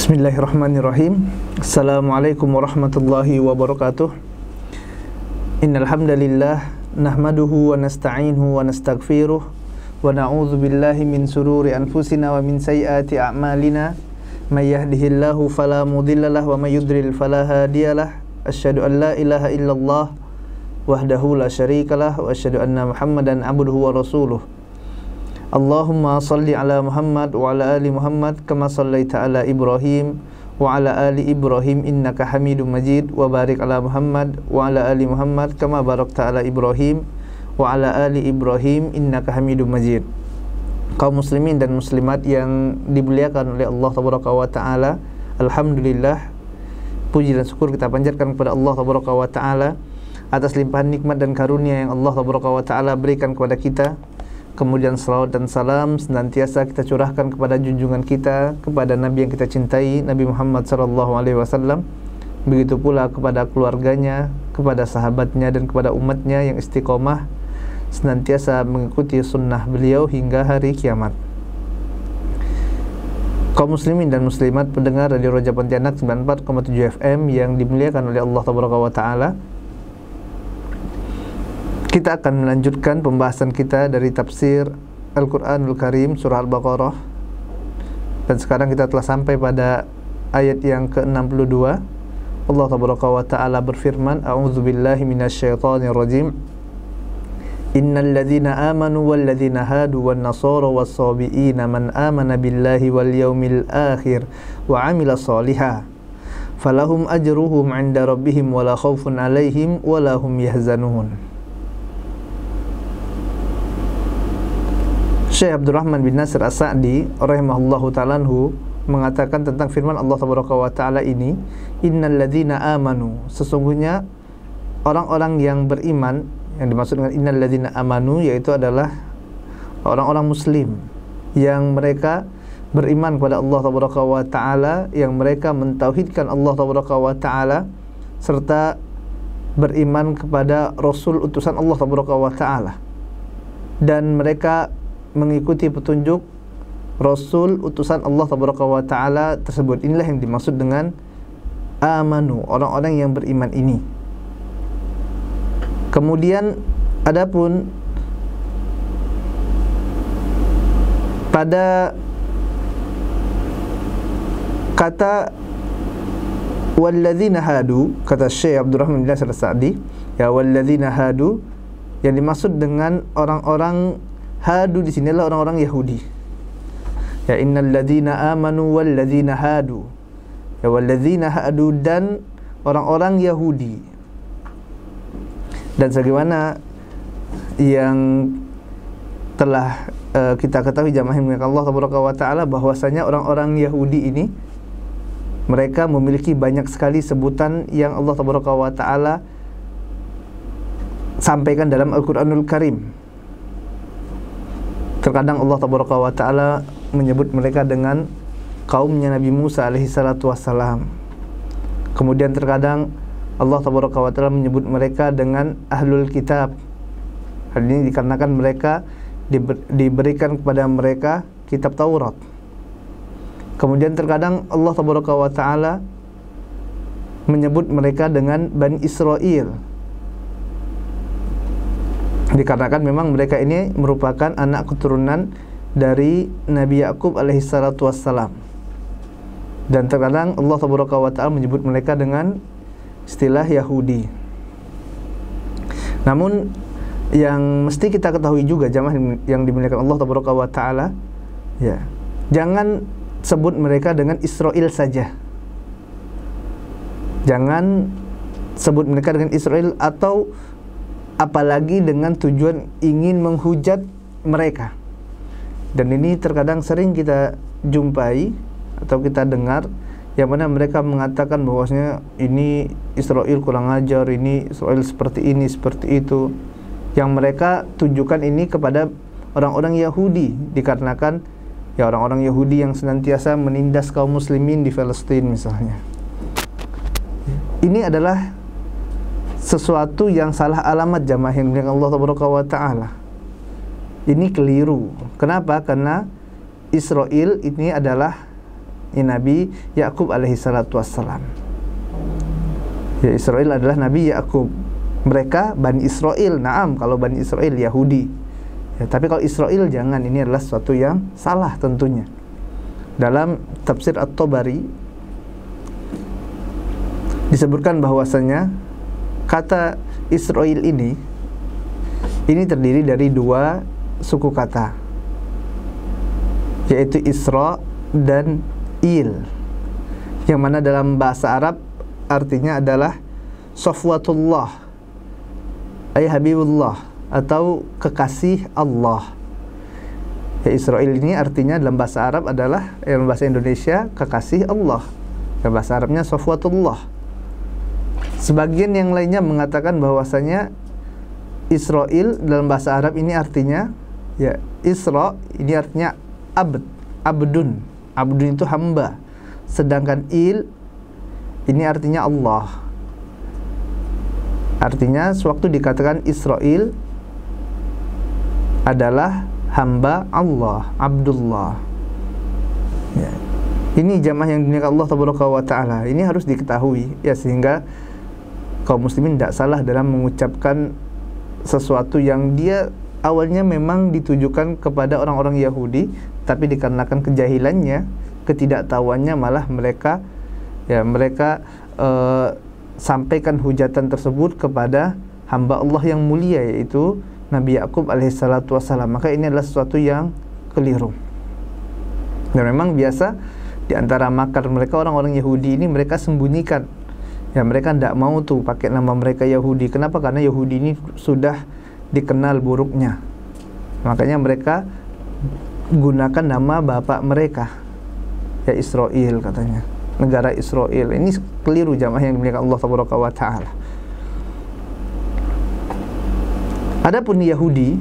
Bismillahirrahmanirrahim. Assalamualaikum warahmatullahi wabarakatuh. Innal hamdalillah nahmaduhu wa nasta'inuhu wa nastaghfiruh wa na'udzu billahi min sururi anfusina wa min sayyiati a'malina. May yahdihillahu fala mudhillalah wa may yudlil fala hadiyalah. Asyhadu an la ilaha illallah wahdahu la syarikalah wa asyhadu anna Muhammadan abduhu wa rasuluh. Allahumma salli ala Muhammad wa ala ali Muhammad kama sallaita ala Ibrahim wa ala ali Ibrahim innaka Hamidum Majid wa barik ala Muhammad wa ala ali Muhammad kama barakta ala Ibrahim wa ala ali Ibrahim innaka Hamidum Majid. Kaum muslimin dan muslimat yang dimuliakan oleh Allah tabaraka wa taala, alhamdulillah, puji dan syukur kita panjatkan kepada Allah tabaraka wa taala atas limpahan nikmat dan karunia yang Allah tabaraka wa taala berikan kepada kita. Kemudian salawat dan salam senantiasa kita curahkan kepada junjungan kita, kepada Nabi yang kita cintai, Nabi Muhammad SAW. Begitu pula kepada keluarganya, kepada sahabatnya, dan kepada umatnya yang istiqomah senantiasa mengikuti sunnah beliau hingga hari kiamat. Kaum muslimin dan muslimat pendengar Radio Raja Pontianak 94,7 FM yang dimuliakan oleh Allah Taala, kita akan melanjutkan pembahasan kita dari tafsir Al-Quranul Karim surah Al-Baqarah. Dan sekarang kita telah sampai pada ayat yang ke-62. Allah Taala berfirman, A'udzubillahi minasyaitonir rajim. Innal ladzina amanu wal ladzina hadu wan nasara was sabiina man amana billahi wal yaumil akhir wa 'amila shalihan falahum ajruhum 'inda rabbihim wala khaufun 'alaihim wala hum yahzanun. Syekh Abdurrahman bin Nasir As-Sa'di rahimahullahu ta'ala mengatakan tentang firman Allah tabaraka wa ta'ala ini, innal ladzina amanu, sesungguhnya orang-orang yang beriman. Yang dimaksud dengan innal ladzina amanu yaitu adalah orang-orang muslim yang mereka beriman kepada Allah tabaraka wa ta'ala, yang mereka mentauhidkan Allah tabaraka wa ta'ala serta beriman kepada Rasul utusan Allah tabaraka wa ta'ala, dan mereka mengikuti petunjuk Rasul utusan Allah tabaraka wa ta'ala tersebut. Inilah yang dimaksud dengan amanu, orang-orang yang beriman ini. Kemudian adapun pada kata walladzina hadu, kata Syekh Abdurrahman bin Nasir As-Sa'di, ya walladzina hadu, yang dimaksud dengan orang-orang hadu di sini adalah orang-orang Yahudi. Ya innal ladzina amanu wal ladzina hadu. Ya wal ladzina hadu, dan orang-orang Yahudi. Dan sebagaimana yang telah kita ketahui jamaah yang Allah tabaraka wa taala, bahwasanya orang-orang Yahudi ini mereka memiliki banyak sekali sebutan yang Allah tabaraka wa taala sampaikan dalam Al-Qur'anul Karim. Terkadang Allah tabaraka wa ta'ala menyebut mereka dengan kaumnya Nabi Musa alaihi salatu wassalam. Kemudian terkadang Allah tabaraka wa ta'ala menyebut mereka dengan ahlul kitab. Hal ini dikarenakan mereka diberikan kepada mereka kitab Taurat. Kemudian terkadang Allah tabaraka wa ta'ala menyebut mereka dengan Bani Israel, dikarenakan memang mereka ini merupakan anak keturunan dari Nabi Yakub alaihi salatu wassalam. Dan terkadang Allah tabaraka wa ta'ala menyebut mereka dengan istilah Yahudi. Namun yang mesti kita ketahui juga jamaah yang dimuliakan Allah tabaraka wa ta'ala, ya, jangan sebut mereka dengan Israel saja. Jangan sebut mereka dengan Israel, atau apalagi dengan tujuan ingin menghujat mereka. Dan ini terkadang sering kita jumpai atau kita dengar, yang mana mereka mengatakan bahwasanya ini Israel kurang ajar, ini Israel seperti ini, seperti itu. Yang mereka tujukan ini kepada orang-orang Yahudi, dikarenakan ya orang-orang Yahudi yang senantiasa menindas kaum muslimin di Palestina misalnya. Ini adalah sesuatu yang salah alamat jamaah yang dimuliakan Allah tabaraka wa ta'ala. Ini keliru. Kenapa? Karena Israel ini adalah Nabi Yakub alaihi salatu wassalam. Ya, Israel adalah Nabi Yakub. Mereka Bani Israel. Naam, kalau Bani Israel Yahudi. Ya, tapi kalau Israel jangan, ini adalah sesuatu yang salah tentunya. Dalam tafsir At-Tabari disebutkan bahwasanya kata Israel ini terdiri dari dua suku kata, yaitu Isra dan Il, yang mana dalam bahasa Arab artinya adalah Safwatullah, ay Habibullah, atau kekasih Allah. Ya, Israel ini artinya dalam bahasa Arab adalah, dalam bahasa Indonesia, kekasih Allah. Dalam bahasa Arabnya Safwatullah. Sebagian yang lainnya mengatakan bahwasanya Israel dalam bahasa Arab ini artinya, ya, Isra ini artinya abdun. Abdun itu hamba. Sedangkan Il ini artinya Allah. Artinya sewaktu dikatakan Israel adalah hamba Allah, Abdullah. Ya. Ini jamaah yang dimuliakan Allah Tabaraka wa Ta'ala. Ini harus diketahui, ya, sehingga kaum muslimin tidak salah dalam mengucapkan sesuatu yang dia awalnya memang ditujukan kepada orang-orang Yahudi, tapi dikarenakan kejahilannya, ketidaktahuannya, malah mereka sampaikan hujatan tersebut kepada hamba Allah yang mulia, yaitu Nabi Yakub alaihissalatu wassalam. Maka ini adalah sesuatu yang keliru. Dan memang biasa di antara makar mereka, orang-orang Yahudi ini mereka sembunyikan. Ya, mereka tidak mau tuh pakai nama mereka Yahudi. Kenapa? Karena Yahudi ini sudah dikenal buruknya. Makanya mereka gunakan nama bapak mereka, ya, Israel katanya, negara Israel. Ini keliru jamaah yang dimuliakan Allah Tabaraka wa Ta'ala. Adapun Yahudi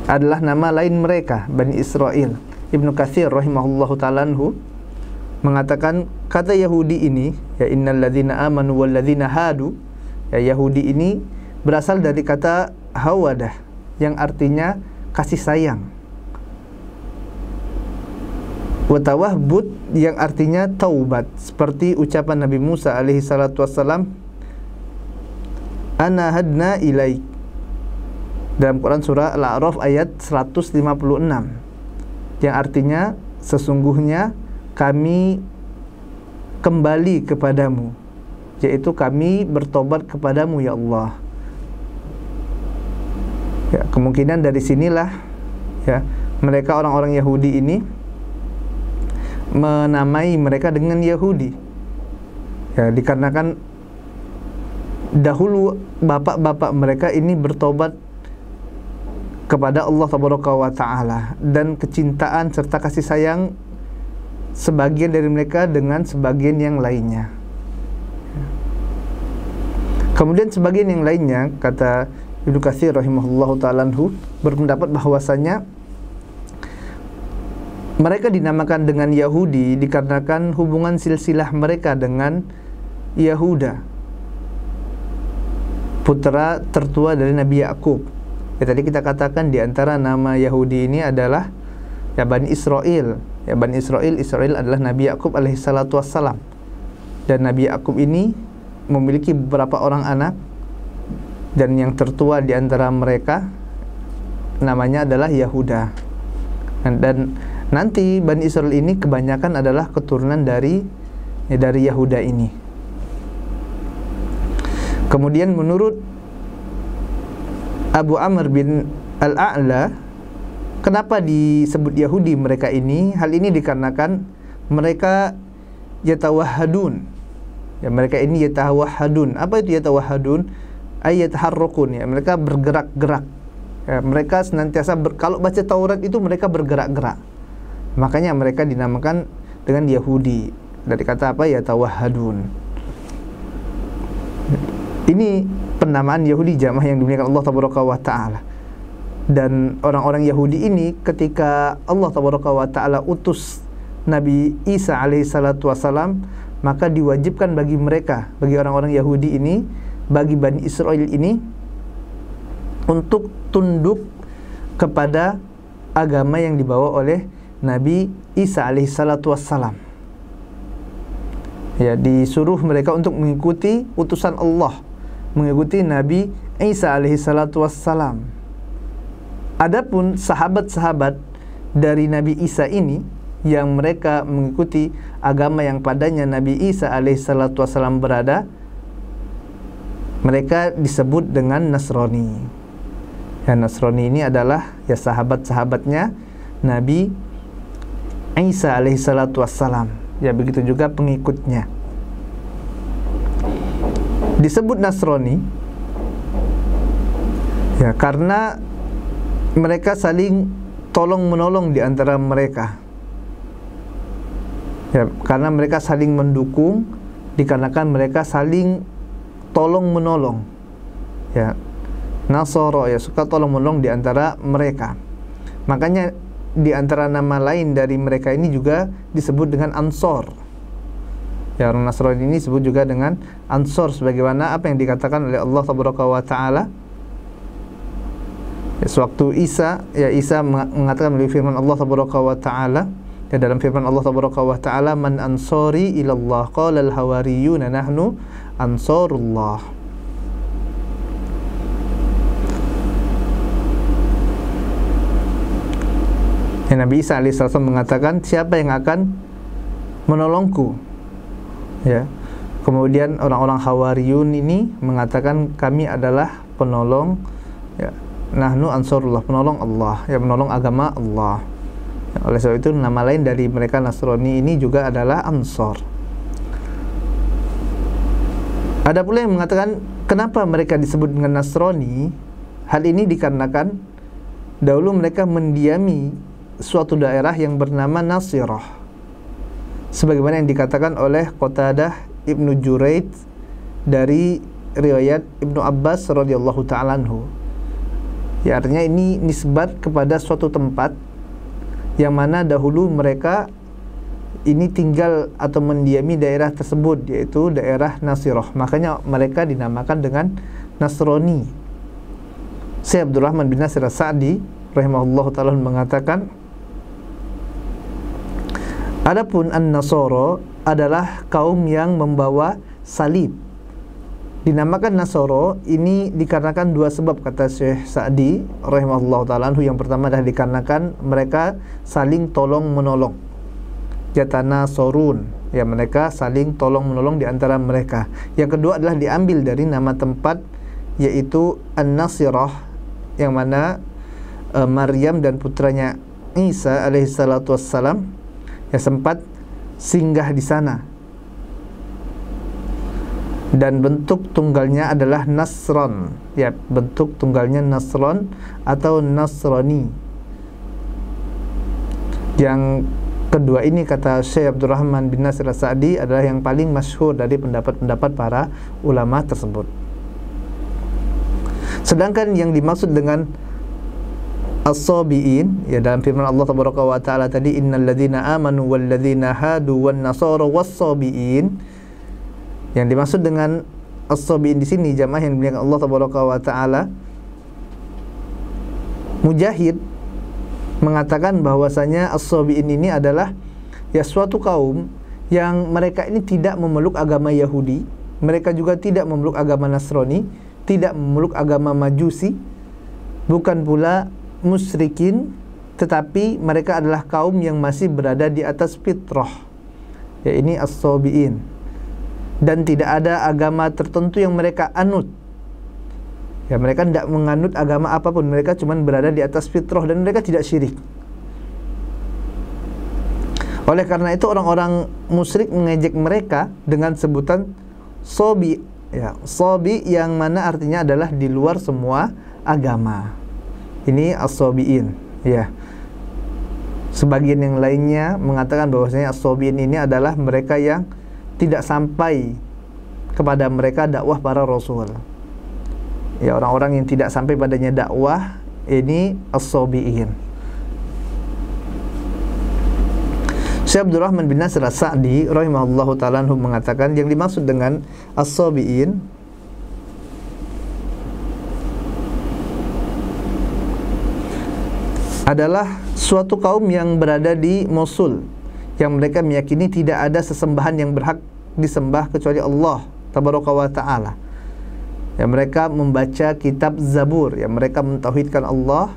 adalah nama lain mereka, Bani Israel. Ibnu Katsir rahimahullahu ta'ala anhu mengatakan kata Yahudi ini, ya, innal ladzina amanu wal ladzina hadu, ya, Yahudi ini berasal dari kata hawadah yang artinya kasih sayang, wa tawahbud yang artinya taubat, seperti ucapan Nabi Musa alaihi salatu wassalam, ana hadna ilaik, dalam Quran surah Al-A'raf ayat 156, yang artinya sesungguhnya kami kembali kepadamu, yaitu kami bertobat kepadamu ya Allah. Ya, kemungkinan dari sinilah, ya, mereka orang-orang Yahudi ini menamai mereka dengan Yahudi. Ya, dikarenakan dahulu bapak-bapak mereka ini bertobat kepada Allah Tabaraka wa Ta'ala, dan kecintaan serta kasih sayang sebagian dari mereka dengan sebagian yang lainnya. Kemudian sebagian yang lainnya, kata Ibnu Katsir rahimahullahu ta'ala anhu, berpendapat bahwasanya mereka dinamakan dengan Yahudi dikarenakan hubungan silsilah mereka dengan Yahuda, putra tertua dari Nabi Yakub. Ya, tadi kita katakan di antara nama Yahudi ini adalah, ya, Bani Israel. Ya, Bani Israel, Israel adalah Nabi Yakub alaihissalatu wassalam. Dan Nabi Yakub ini memiliki beberapa orang anak, dan yang tertua di antara mereka namanya adalah Yahuda. Dan nanti Bani Israel ini kebanyakan adalah keturunan dari Yahuda ini. Kemudian menurut Abu Amr bin Al-A'la, kenapa disebut Yahudi mereka ini? Hal ini dikarenakan mereka yatawahhadun. Ya, mereka ini yatawahhadun. Apa itu yatawahhadun? Ayataharrukun, ya, mereka bergerak-gerak. Ya, mereka senantiasa kalau baca Taurat itu mereka bergerak-gerak. Makanya mereka dinamakan dengan Yahudi. Dari kata apa? Yatawahhadun. Ini penamaan Yahudi jamaah yang dimuliakan Allah Tabaraka wa Ta'ala. Dan orang-orang Yahudi ini ketika Allah Tabaraka wa Ta'ala utus Nabi Isa alaihissalatu wassalam, maka diwajibkan bagi mereka, bagi orang-orang Yahudi ini, bagi Bani Israel ini, untuk tunduk kepada agama yang dibawa oleh Nabi Isa alaihissalatu wassalam. Ya, disuruh mereka untuk mengikuti utusan Allah, mengikuti Nabi Isa alaihi salatu wassalam. Adapun sahabat-sahabat dari Nabi Isa ini yang mereka mengikuti agama yang padanya Nabi Isa alaihi salatu wassalam berada, mereka disebut dengan Nasrani. Ya, Nasrani ini adalah ya sahabat-sahabatnya Nabi Isa alaihi salatu wassalam. Ya, begitu juga pengikutnya. Disebut Nasrani ya karena mereka saling tolong menolong di antara mereka. Ya, karena mereka saling mendukung, dikarenakan mereka saling tolong menolong. Ya, Nasoro ya suka tolong menolong di antara mereka. Makanya di antara nama lain dari mereka ini juga disebut dengan Ansor. Ya, orang Nasrani ini disebut juga dengan Ansor, sebagaimana apa yang dikatakan oleh Allah Tabaraka wa Ta'ala. Ya, sewaktu Isa mengatakan melalui firman Allah Tabaraka wa Ta'ala, ya, dalam firman Allah Tabaraka wa Ta'ala, man ansori ilallah qala al-hawariyuna nahnu ansarullah. Ya, Nabi Isa alaihissalam mengatakan, siapa yang akan menolongku? Ya. Kemudian orang-orang Hawariyun ini mengatakan, kami adalah penolong, ya, nahnu ansarullah, penolong Allah, ya, menolong agama Allah. Ya, oleh sebab itu nama lain dari mereka Nasrani ini juga adalah Ansor. Ada pula yang mengatakan, kenapa mereka disebut dengan Nasrani? Hal ini dikarenakan dahulu mereka mendiami suatu daerah yang bernama Nasirah, sebagaimana yang dikatakan oleh Qatadah Ibnu Juraid dari riwayat Ibnu Abbas radhiyallahu ta'ala anhu. Ya, artinya ini nisbat kepada suatu tempat yang mana dahulu mereka ini tinggal atau mendiami daerah tersebut, yaitu daerah Nasirah. Makanya mereka dinamakan dengan Nasrani. Syekh Abdurrahman bin Nasir As-Sa'di rahimahullahu ta'ala mengatakan, adapun An-Nasoro adalah kaum yang membawa salib. Dinamakan Nasoro ini dikarenakan dua sebab, kata Syekh Sa'di rahimahullah ta'ala. Yang pertama adalah dikarenakan mereka saling tolong menolong. Jatana sorun, ya, mereka saling tolong menolong di antara mereka. Yang kedua adalah diambil dari nama tempat, yaitu An-Nasirah, yang mana Maryam dan putranya Isa alaihi salatu wassalam ya sempat singgah di sana. Dan bentuk tunggalnya adalah Nasron. Ya, bentuk tunggalnya Nasron atau Nasrani. Yang kedua ini, kata Syekh Abdurrahman bin Nasir As-Sa'di, adalah yang paling masyhur dari pendapat-pendapat para ulama tersebut. Sedangkan yang dimaksud dengan As-Sabi'in, ya, dalam firman Allah Tabaraka wa Ta'ala tadi, innal ladzina amanu wal ladzina hadu wan nasara was-sabi'in. Yang dimaksud dengan As-Sabi'in di sini, jamaah yang dimuliakan Allah Tabaraka wa Ta'ala, Mujahid mengatakan bahwasanya As-Sabi'in ini adalah ya suatu kaum yang mereka ini tidak memeluk agama Yahudi, mereka juga tidak memeluk agama Nasrani, tidak memeluk agama Majusi, bukan pula musyrikin, tetapi mereka adalah kaum yang masih berada di atas fitrah. Ya, ini As-Sabi'in. Dan tidak ada agama tertentu yang mereka anut. Ya, mereka tidak menganut agama apapun, mereka cuma berada di atas fitrah dan mereka tidak syirik. Oleh karena itu orang-orang musyrik mengejek mereka dengan sebutan Sabi, ya, Sabi yang mana artinya adalah di luar semua agama. Ini As-Sabi'in, ya. Sebagian yang lainnya mengatakan bahwasanya As-Sabi'in ini adalah mereka yang tidak sampai kepada mereka dakwah para rasul. Ya, orang-orang yang tidak sampai padanya dakwah, ini As-Sabi'in. Syekh Abdurrahman bin Nasir As-Sa'di rahimahullahu ta'ala mengatakan yang dimaksud dengan As-Sabi'in adalah suatu kaum yang berada di Mosul, yang mereka meyakini tidak ada sesembahan yang berhak disembah kecuali Allah tabaraka wa ta'ala. Ya, mereka membaca kitab Zabur, ya, mereka mentauhidkan Allah,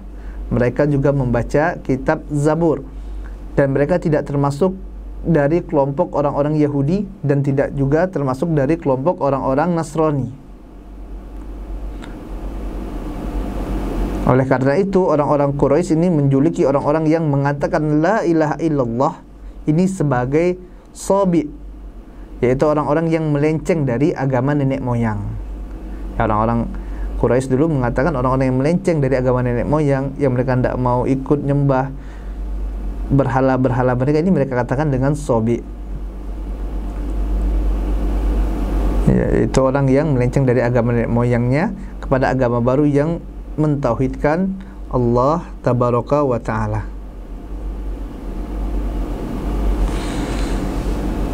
mereka juga membaca kitab Zabur, dan mereka tidak termasuk dari kelompok orang-orang Yahudi dan tidak juga termasuk dari kelompok orang-orang Nasrani. Oleh karena itu, orang-orang Quraisy ini menjuluki orang-orang yang mengatakan la ilaha illallah ini sebagai sobi, yaitu orang-orang yang melenceng dari agama nenek moyang. Ya, orang-orang Quraisy dulu mengatakan orang-orang yang melenceng dari agama nenek moyang, yang mereka tidak mau ikut nyembah berhala-berhala mereka, ini mereka katakan dengan sobi. Ya, itu orang yang melenceng dari agama nenek moyangnya kepada agama baru yang mentauhidkan Allah tabaraka wa ta'ala.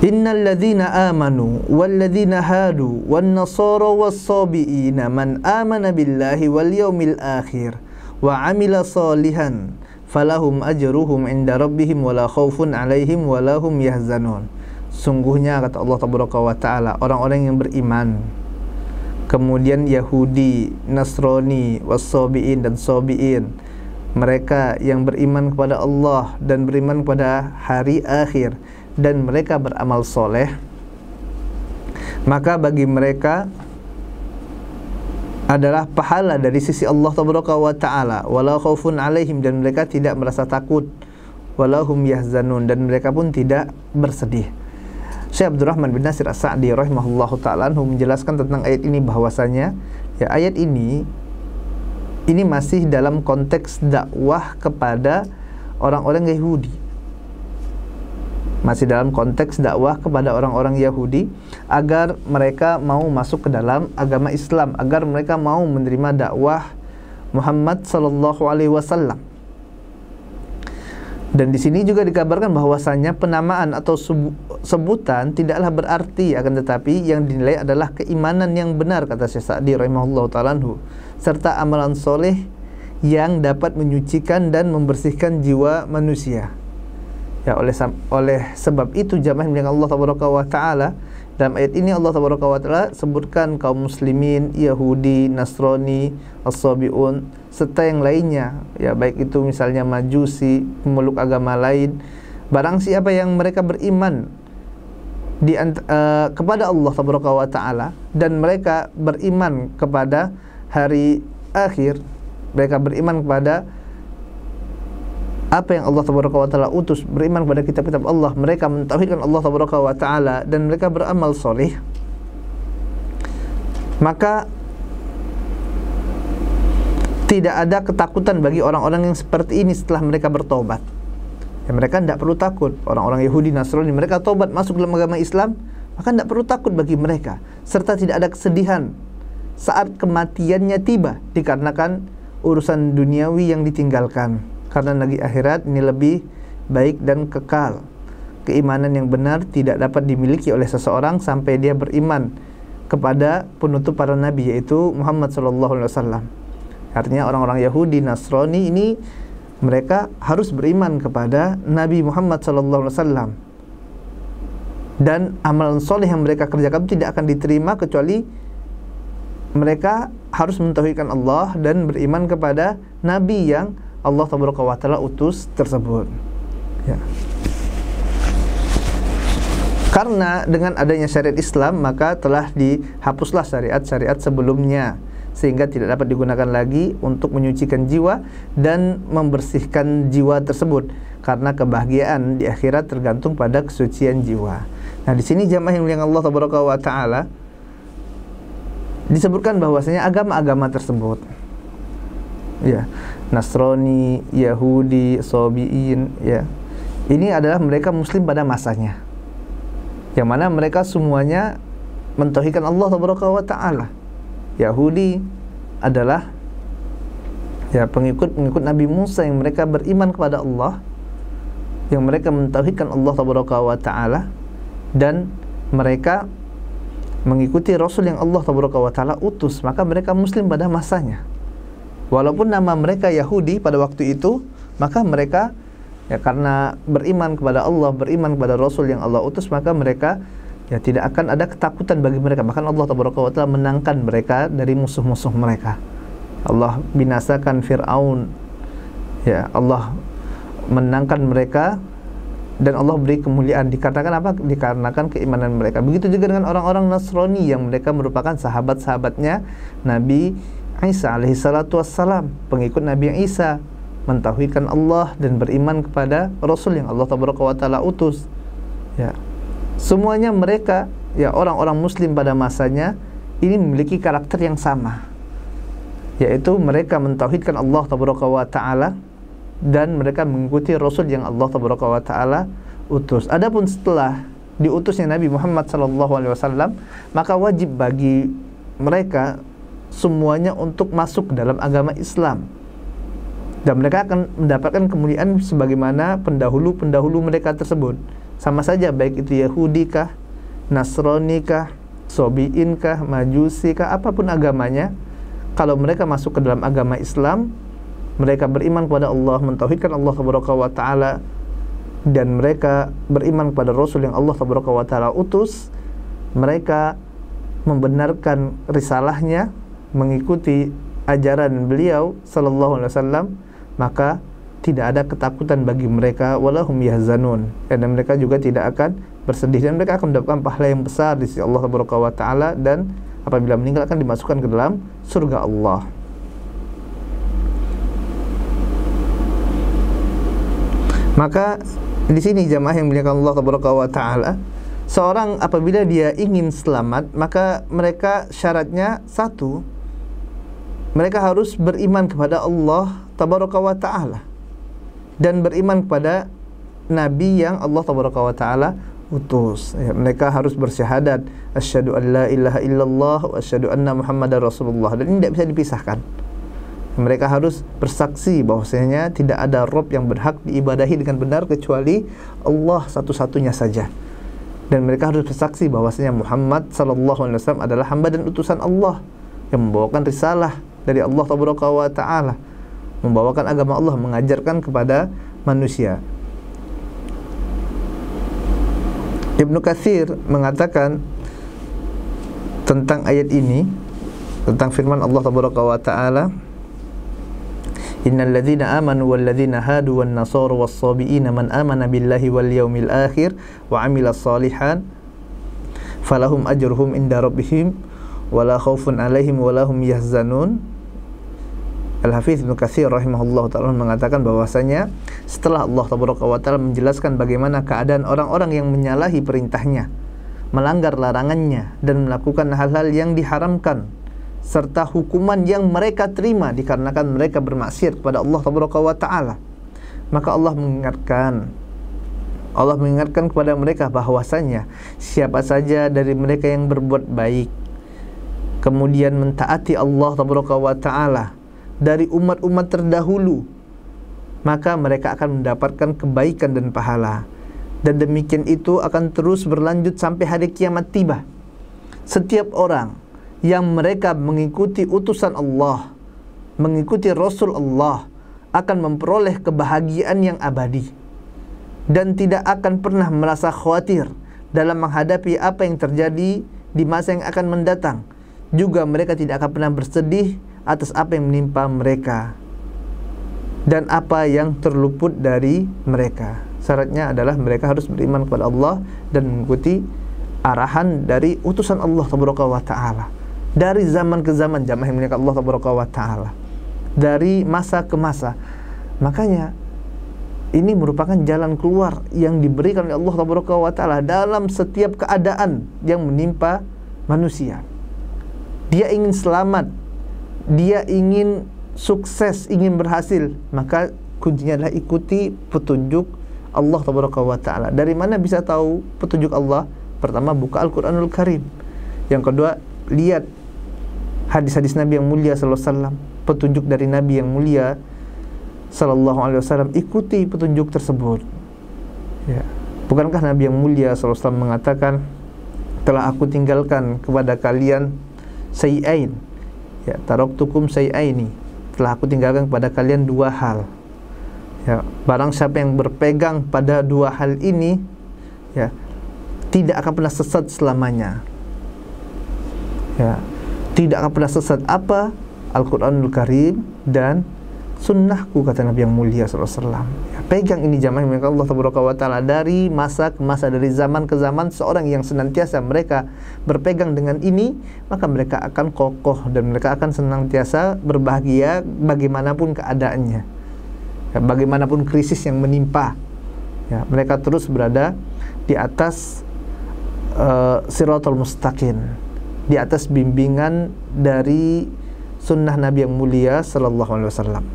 Innal ladzina amanu wal ladzina hadu wan nasara was-sabiina man amana billahi wal yaumil akhir wa amila salihan falahum ajruhum inda rabbihim wala khaufun alaihim wala hum yahzanun. Sungguhnya, kata Allah tabaraka wa ta'ala, orang-orang yang beriman, kemudian Yahudi, Nasrani, was-sabiin dan sabiin, mereka yang beriman kepada Allah dan beriman kepada hari akhir, dan mereka beramal soleh, maka bagi mereka adalah pahala dari sisi Allah tabaraka wa ta'ala, wala khaufun alaihim, dan mereka tidak merasa takut, wala hum yahzanun, dan mereka pun tidak bersedih. Syekh Abdurrahman bin Nasir As-Sa'di rahimahullahu ta'ala menjelaskan tentang ayat ini bahwasanya, ya, ayat ini masih dalam konteks dakwah kepada orang-orang Yahudi, masih dalam konteks dakwah kepada orang-orang Yahudi agar mereka mau masuk ke dalam agama Islam, agar mereka mau menerima dakwah Muhammad sallallahu alaihi wasallam. Dan di sini juga dikabarkan bahwasanya penamaan atau sebutan tidaklah berarti, akan tetapi yang dinilai adalah keimanan yang benar, kata Syekh Sa'di rahimahullahu ta'ala, serta amalan soleh yang dapat menyucikan dan membersihkan jiwa manusia. Ya, oleh sebab itu jamaah yang Allah tabaraka wa ta'ala, dalam ayat ini Allah tabaraka wa ta'ala sebutkan kaum muslimin, Yahudi, Nasrani, as-sabiun, serta yang lainnya, ya, baik itu misalnya Majusi, pemeluk agama lain, barang siapa yang mereka beriman kepada Allah tabaraka wa ta'ala dan mereka beriman kepada hari akhir, mereka beriman kepada apa yang Allah tabaraka wa ta'ala utus, beriman kepada kitab-kitab Allah, mereka mentauhidkan Allah tabaraka wa ta'ala dan mereka beramal soleh, maka tidak ada ketakutan bagi orang-orang yang seperti ini setelah mereka bertobat. Ya, mereka tidak perlu takut. Orang-orang Yahudi, Nasrani, mereka tobat masuk dalam agama Islam, maka tidak perlu takut bagi mereka, serta tidak ada kesedihan saat kematiannya tiba dikarenakan urusan duniawi yang ditinggalkan, karena negeri akhirat ini lebih baik dan kekal. Keimanan yang benar tidak dapat dimiliki oleh seseorang sampai dia beriman kepada penutup para nabi, yaitu Muhammad SAW. Artinya orang-orang Yahudi, Nasrani ini mereka harus beriman kepada Nabi Muhammad SAW, dan amalan soleh yang mereka kerjakan tidak akan diterima kecuali mereka harus mentauhidkan Allah dan beriman kepada Nabi yang Allah tabaraka wa ta'ala utus tersebut. Ya. Karena dengan adanya syariat Islam, maka telah dihapuslah syariat-syariat sebelumnya, sehingga tidak dapat digunakan lagi untuk menyucikan jiwa dan membersihkan jiwa tersebut, karena kebahagiaan di akhirat tergantung pada kesucian jiwa. Nah, di sini jamaah yang Allah tabaraka wa ta'ala disebutkan bahwasanya agama-agama tersebut, ya, Nasrani, Yahudi, Sabiin, ya, ini adalah mereka muslim pada masanya, yang mana mereka semuanya mentauhidkan Allah tabaraka wa ta'ala. Yahudi adalah, ya, pengikut-pengikut Nabi Musa yang mereka beriman kepada Allah, yang mereka mentauhidkan Allah tabaraka wa ta'ala, dan mereka mengikuti Rasul yang Allah tabaraka wa ta'ala utus, maka mereka muslim pada masanya. Walaupun nama mereka Yahudi pada waktu itu, maka mereka, ya, karena beriman kepada Allah, beriman kepada Rasul yang Allah utus, maka mereka Ya, tidak akan ada ketakutan bagi mereka. Bahkan Allah Taala menangkan mereka dari musuh-musuh mereka. Allah binasakan Fir'aun. Ya, Allah menangkan mereka dan Allah beri kemuliaan. Dikarenakan apa? Dikarenakan keimanan mereka. Begitu juga dengan orang-orang Nasrani yang mereka merupakan sahabat-sahabatnya Nabi Isa alaihi salatu wassalam, pengikut Nabi Isa, mentauhidkan Allah dan beriman kepada Rasul yang Allah Taala utus. Ya, semuanya mereka, ya, orang-orang Muslim pada masanya ini memiliki karakter yang sama, yaitu mereka mentauhidkan Allah Taala dan mereka mengikuti Rasul yang Allah Taala utus. Adapun setelah diutusnya Nabi Muhammad SAW, maka wajib bagi mereka semuanya untuk masuk dalam agama Islam, dan mereka akan mendapatkan kemuliaan sebagaimana pendahulu-pendahulu mereka tersebut. Sama saja baik itu Yahudi kah, Nasrani kah, Sobiin kah, Majusi kah, apapun agamanya, kalau mereka masuk ke dalam agama Islam, mereka beriman kepada Allah, mentauhidkan Allah Taala, dan mereka beriman kepada Rasul yang Allah Taala utus, mereka membenarkan risalahnya, mengikuti ajaran beliau sallallahu alaihi wasallam, maka tidak ada ketakutan bagi mereka, walahum yahzanun, dan mereka juga tidak akan bersedih, dan mereka akan mendapatkan pahala yang besar di sisi Allah Taala, dan apabila meninggal akan dimasukkan ke dalam surga Allah. Maka di sini jamaah yang dimuliakan Allah Taala, seorang apabila dia ingin selamat, maka mereka syaratnya satu, mereka harus beriman kepada Allah Taala dan beriman kepada Nabi yang Allah Taala utus. Ya, mereka harus bersyahadat asyhadu an la ilaha illallah wa asyhadu anna muhammadar rasulullah, dan ini tidak bisa dipisahkan. Mereka harus bersaksi bahwasanya tidak ada Rabb yang berhak diibadahi dengan benar kecuali Allah satu-satunya saja, dan mereka harus bersaksi bahwasanya Muhammad sallallahu alaihi wasallam adalah hamba dan utusan Allah yang membawakan risalah dari Allah Taala, membawakan agama Allah, mengajarkan kepada manusia. Ibnu Katsir mengatakan tentang ayat ini, tentang firman Allah Taala, innal ladzina amanu wal ladzina hadu wan nasara was sabiina man amana billahi wal yaumil akhir wa amila shalihan falahum ajruhum inda rabbihim wala khaufun alaihim wala hum yahzanun. Al-Hafiz Ibnu Katsir rahimahullah ta'ala mengatakan bahwasanya setelah Allah Taala menjelaskan bagaimana keadaan orang-orang yang menyalahi perintahnya, melanggar larangannya, dan melakukan hal-hal yang diharamkan, serta hukuman yang mereka terima dikarenakan mereka bermaksiat kepada Allah Taala, maka Allah mengingatkan kepada mereka bahwasanya siapa saja dari mereka yang berbuat baik kemudian mentaati Allah Taala dari umat-umat terdahulu, maka mereka akan mendapatkan kebaikan dan pahala, dan demikian itu akan terus berlanjut sampai hari kiamat tiba. Setiap orang yang mereka mengikuti utusan Allah, mengikuti Rasul Allah, akan memperoleh kebahagiaan yang abadi dan tidak akan pernah merasa khawatir dalam menghadapi apa yang terjadi di masa yang akan mendatang. Juga mereka tidak akan pernah bersedih atas apa yang menimpa mereka dan apa yang terluput dari mereka. Syaratnya adalah mereka harus beriman kepada Allah dan mengikuti arahan dari utusan Allah Taala dari zaman ke zaman, jamaah yang muliakan Allah Taala, dari masa ke masa. Makanya ini merupakan jalan keluar yang diberikan oleh Allah Taala dalam setiap keadaan yang menimpa manusia. Dia ingin selamat, dia ingin sukses, ingin berhasil, maka kuncinya adalah ikuti petunjuk Allah Taala. Dari mana bisa tahu petunjuk Allah? Pertama, buka Al-Quranul Karim. Yang kedua, lihat hadis-hadis Nabi yang mulia sallallahu alaihi wasallam, petunjuk dari Nabi yang mulia sallallahu alaihi wasallam, ikuti petunjuk tersebut. Ya. Bukankah Nabi yang mulia sallallahu alaihi wasallam mengatakan, telah aku tinggalkan kepada kalian sayi'ain, ya, taraktukum sayi'aini, telah aku tinggalkan kepada kalian dua hal. Ya, barang siapa yang berpegang pada dua hal ini, ya, tidak akan pernah sesat selamanya. Ya, tidak akan pernah sesat. Apa? Al-Quranul Karim dan sunnahku, kata Nabi yang mulia SAW. Ya, pegang ini jamaah yang Allah Tabaraka wa Ta'ala. Dari masa ke masa, dari zaman ke zaman, seorang yang senantiasa mereka berpegang dengan ini, maka mereka akan kokoh dan mereka akan senantiasa berbahagia bagaimanapun keadaannya, ya, bagaimanapun krisis yang menimpa, ya, mereka terus berada di atas siratal mustaqim, di atas bimbingan dari sunnah Nabi yang mulia sallallahu alaihi wasallam.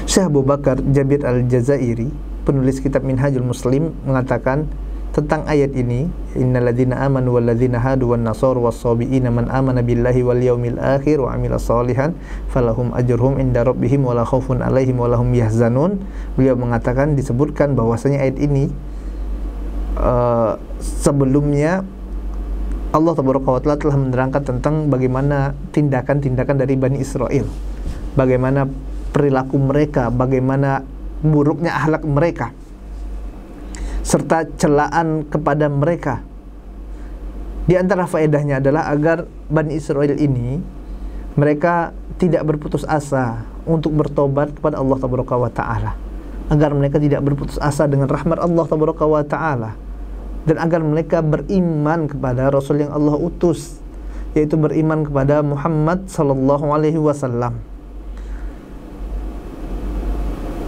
Syekh Abu Bakar Jabir Al-Jazairi, penulis kitab Minhajul Muslim, mengatakan tentang ayat ini, innalladzina amanu walladzina hadu wan nasara was-sabiina man amana billahi wal yaumil akhir wa amila shalihan falahum ajruhum inda rabbihim wala khaufun alaihim wala hum yahzanun. Beliau mengatakan, disebutkan bahwasanya ayat ini sebelumnya Allah Taala telah menerangkan tentang bagaimana tindakan-tindakan dari Bani Israel, bagaimana perilaku mereka, bagaimana buruknya akhlak mereka, serta celaan kepada mereka. Di antara faedahnya adalah agar Bani Israel ini, mereka tidak berputus asa untuk bertobat kepada Allah Taala, agar mereka tidak berputus asa dengan rahmat Allah Taala, dan agar mereka beriman kepada Rasul yang Allah utus, yaitu beriman kepada Muhammad sallallahu alaihi wasallam.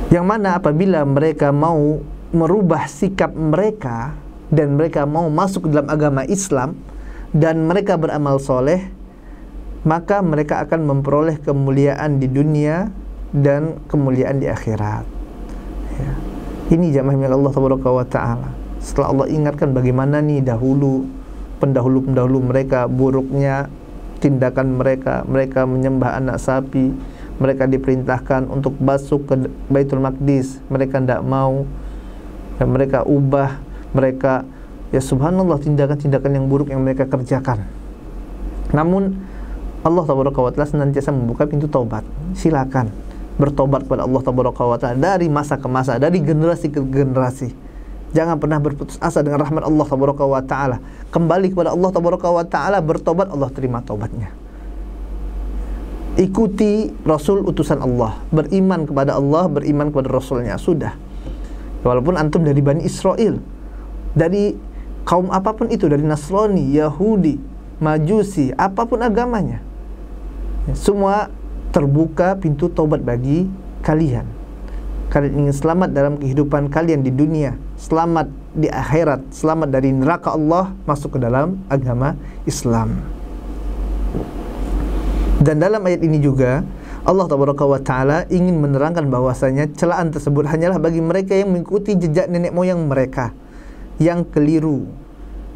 Yang mana apabila mereka mau merubah sikap mereka dan mereka mau masuk ke dalam agama Islam dan mereka beramal soleh, maka mereka akan memperoleh kemuliaan di dunia dan kemuliaan di akhirat. Ya. Ini jamaah yang Allah Taala. Setelah Allah ingatkan bagaimana nih dahulu, pendahulu-pendahulu mereka, buruknya tindakan mereka, mereka menyembah anak sapi, mereka diperintahkan untuk masuk ke Baitul Maqdis, mereka tidak mau, dan mereka ubah, mereka, ya subhanallah, tindakan-tindakan yang buruk yang mereka kerjakan. Namun Allah Taala senantiasa membuka pintu taubat. Silakan bertobat kepada Allah Taala dari masa ke masa, dari generasi ke generasi. Jangan pernah berputus asa dengan rahmat Allah Taala. Kembali kepada Allah Taala, bertobat, Allah terima taubatnya. Ikuti Rasul utusan Allah, beriman kepada Allah, beriman kepada Rasulnya, sudah. Walaupun antum dari Bani Israel, dari kaum apapun itu, dari Nasrani, Yahudi, Majusi, apapun agamanya, semua terbuka pintu taubat bagi kalian. Kalian ingin selamat dalam kehidupan kalian di dunia, selamat di akhirat, selamat dari neraka Allah, masuk ke dalam agama Islam. Dan dalam ayat ini juga Allah Taala ingin menerangkan bahwasanya celaan tersebut hanyalah bagi mereka yang mengikuti jejak nenek moyang mereka yang keliru,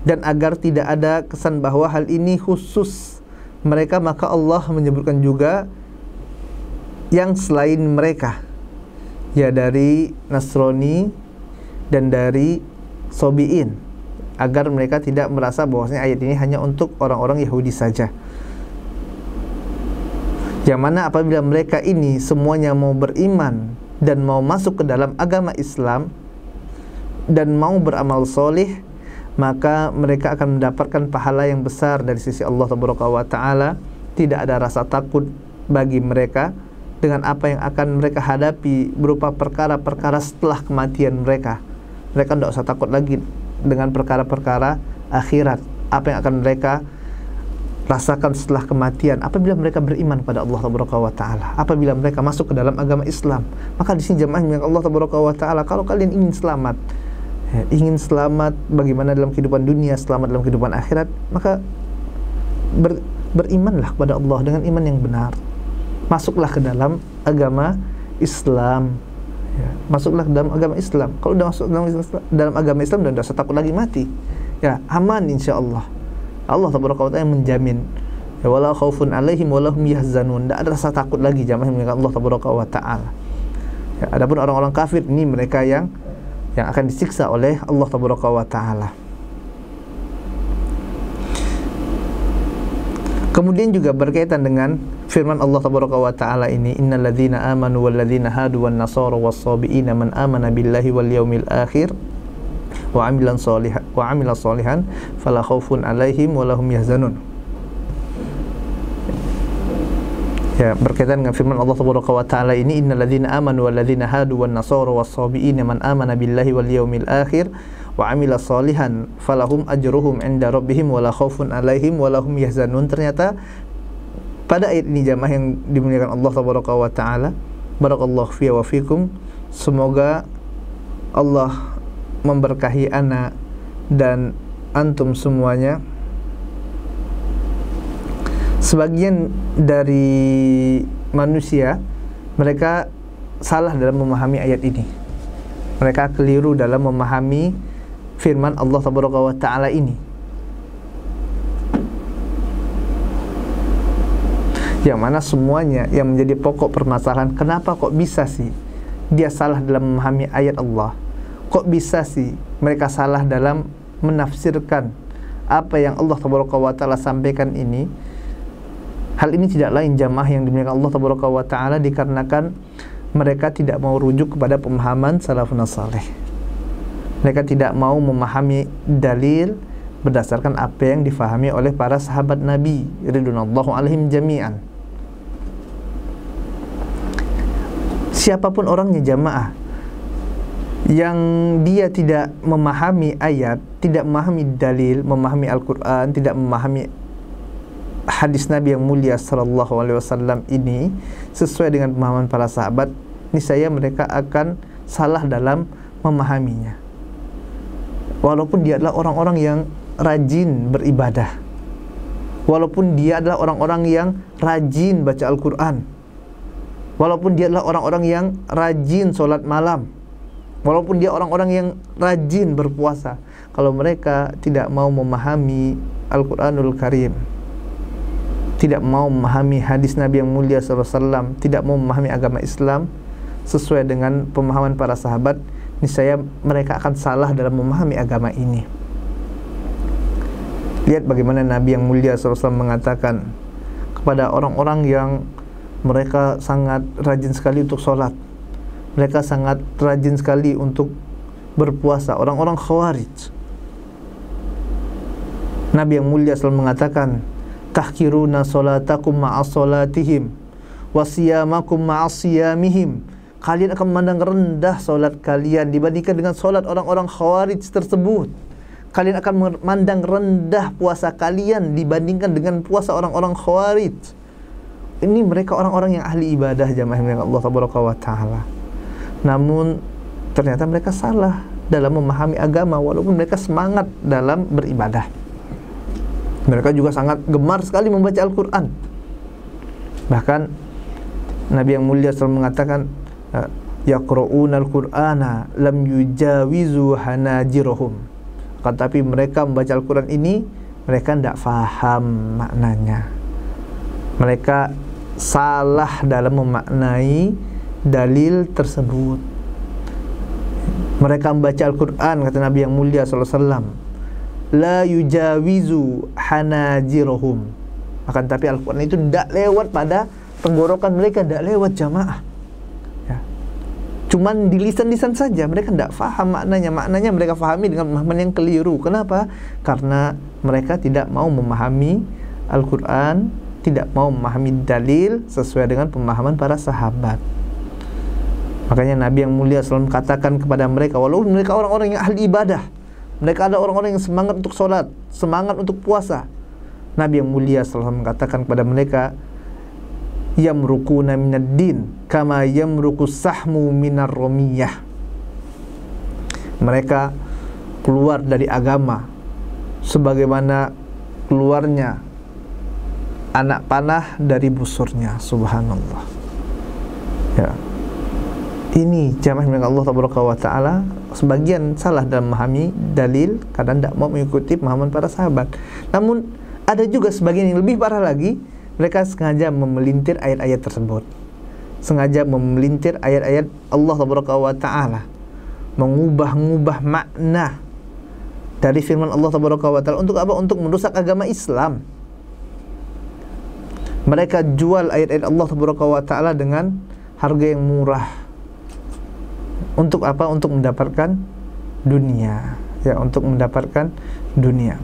dan agar tidak ada kesan bahwa hal ini khusus mereka, maka Allah menyebutkan juga yang selain mereka, ya dari Nasrani dan dari Sobiin, agar mereka tidak merasa bahwasanya ayat ini hanya untuk orang-orang Yahudi saja. Yang mana apabila mereka ini semuanya mau beriman dan mau masuk ke dalam agama Islam dan mau beramal soleh, maka mereka akan mendapatkan pahala yang besar dari sisi Allah Taala. Tidak ada rasa takut bagi mereka dengan apa yang akan mereka hadapi berupa perkara-perkara setelah kematian mereka. Mereka tidak usah takut lagi dengan perkara-perkara akhirat, apa yang akan mereka rasakan setelah kematian apabila mereka beriman pada Allah Taala, apabila mereka masuk ke dalam agama Islam. Maka di sini jemaah yang Allah Taala, kalau kalian ingin selamat, ingin selamat bagaimana dalam kehidupan dunia, selamat dalam kehidupan akhirat, maka berimanlah kepada Allah dengan iman yang benar. Masuklah ke dalam agama Islam, ya, masuklah ke dalam agama Islam. Kalau sudah masuk dalam agama Islam, dan tidak usah takut lagi mati, ya aman insyaallah. Allah Taala yang menjamin, ya wala khaufun alaihim wala hum yahzanun. Tidak ada rasa takut lagi jamaah yang Allah Taala. Ya, adapun orang-orang kafir ini mereka yang akan disiksa oleh Allah Taala. Kemudian juga berkaitan dengan firman Allah Taala ini, innalladzina amanu walladzina hadu wan nasara was-sabiina man amana billahi wal yaumil akhir wa amilan sholihan fala khaufun 'alaihim wa lahum yahzanun. Ya, berkaitan dengan firman Allah Subhanahu wa taala ini, innal ladzina amanu wal ladzina hadu wan nasara was sabiina man amana billahi wal yawmil akhir wa amila sholihan falahum ajruhum 'inda rabbihim wala khaufun 'alaihim wa lahum yahzanun. Ternyata pada ayat ini jamaah yang dimuliakan Allah Subhanahu wa taala, barakallahu fi wa fikum, semoga Allah memberkahi ana dan antum semuanya. Sebagian dari manusia mereka salah dalam memahami ayat ini. Mereka keliru dalam memahami firman Allah Subhanahu wa taala ini. Yang mana semuanya yang menjadi pokok permasalahan, kenapa kok bisa sih dia salah dalam memahami ayat Allah? Kok bisa sih mereka salah dalam menafsirkan apa yang Allah Subhanahu wa taala sampaikan ini? Hal ini tidak lain jamaah yang dimuliakan Allah Subhanahu wa taala dikarenakan mereka tidak mau rujuk kepada pemahaman salafun saleh. Mereka tidak mau memahami dalil berdasarkan apa yang difahami oleh para sahabat Nabi ridwanullahu alaihim jami'an. Siapapun orangnya jamaah yang dia tidak memahami ayat, tidak memahami dalil, memahami Al-Quran, tidak memahami hadis Nabi yang mulia sallallahu alaihi wasallam ini sesuai dengan pemahaman para sahabat, niscaya mereka akan salah dalam memahaminya. Walaupun dia adalah orang-orang yang rajin beribadah, walaupun dia adalah orang-orang yang rajin baca Al-Quran, walaupun dia adalah orang-orang yang rajin sholat malam, walaupun dia orang-orang yang rajin berpuasa, kalau mereka tidak mau memahami Al-Quranul Karim, tidak mau memahami hadis Nabi yang mulia SAW, tidak mau memahami agama Islam sesuai dengan pemahaman para sahabat, niscaya mereka akan salah dalam memahami agama ini. Lihat bagaimana Nabi yang mulia SAW mengatakan kepada orang-orang yang mereka sangat rajin sekali untuk sholat, mereka sangat rajin sekali untuk berpuasa, orang-orang Khawarij. Nabi yang mulia SAW mengatakan, tahkiruna sholatakum ma'a sholatihim wa siyamakum ma'a siyamihim. Kalian akan memandang rendah solat kalian dibandingkan dengan solat orang-orang Khawarij tersebut. Kalian akan memandang rendah puasa kalian dibandingkan dengan puasa orang-orang Khawarij. Ini mereka orang-orang yang ahli ibadah jamaah yang Allah Subhanahu wa taala. Namun ternyata mereka salah dalam memahami agama walaupun mereka semangat dalam beribadah. Mereka juga sangat gemar sekali membaca Al-Quran. Bahkan Nabi yang mulia selalu mengatakan, yaqra'una al-Qur'ana lam yujawizu hanajirahum. Tapi mereka membaca Al-Quran ini, mereka tidak faham maknanya. Mereka salah dalam memaknai dalil tersebut. Mereka membaca Al-Quran, kata Nabi yang mulia SAW, la yujawizu hanajirahum. Akan tapi Al-Quran itu tidak lewat pada tenggorokan mereka, tidak lewat jamaah ya. Cuman di lisan-lisan saja, mereka tidak faham maknanya. Maknanya mereka fahami dengan pemahaman yang keliru. Kenapa? Karena mereka tidak mau memahami Al-Quran, tidak mau memahami dalil sesuai dengan pemahaman para sahabat. Makanya Nabi yang mulia selalu katakan kepada mereka, walaupun mereka orang-orang yang ahli ibadah, mereka ada orang-orang yang semangat untuk sholat, semangat untuk puasa, Nabi yang mulia selalu mengatakan kepada mereka, yamrukuna minad din kama yamruku sahmu minar romiyah. Mereka keluar dari agama sebagaimana keluarnya anak panah dari busurnya. Subhanallah ya. Ini jamaah yang Allah Subhanahu wa taala sebagian salah dalam memahami dalil karena tidak mau mengikuti pemahaman para sahabat. Namun ada juga sebagian yang lebih parah lagi, mereka sengaja memelintir ayat-ayat tersebut, sengaja memelintir ayat-ayat Allah Subhanahu wa taala, mengubah-ngubah makna dari firman Allah Subhanahu wa taala untuk apa? Untuk merusak agama Islam. Mereka jual ayat-ayat Allah Subhanahu wa taala dengan harga yang murah. Untuk apa? Untuk mendapatkan dunia ya, untuk mendapatkan dunia.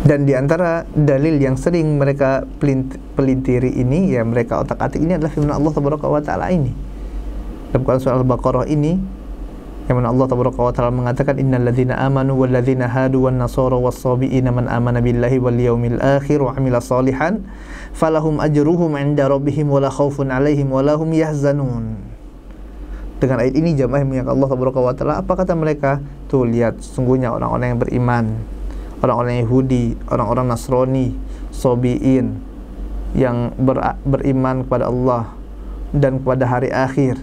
Dan di antara dalil yang sering mereka pelintiri ini, ya mereka otak-atik ini, adalah firman Allah Tabaraka wa Ta'ala ini dalam Quran surah Al-Baqarah ini, yang mana Allah Tabaraka wa Ta'ala mengatakan, innal ladzina amanu wal ladzina hadu wan nasara was sabiina man amana billahi wal yaumil akhir wa amila salihan falahum ajruhum 'inda rabbihim wala khaufun 'alaihim wala hum yahzanun. Dengan ayat ini jamaah yang Allah Tabaraka wa Ta'ala, apa kata mereka? Tuh lihat, sesungguhnya orang-orang yang beriman, orang-orang Yahudi, orang-orang Nasrani, Sobiin, yang beriman kepada Allah dan kepada hari akhir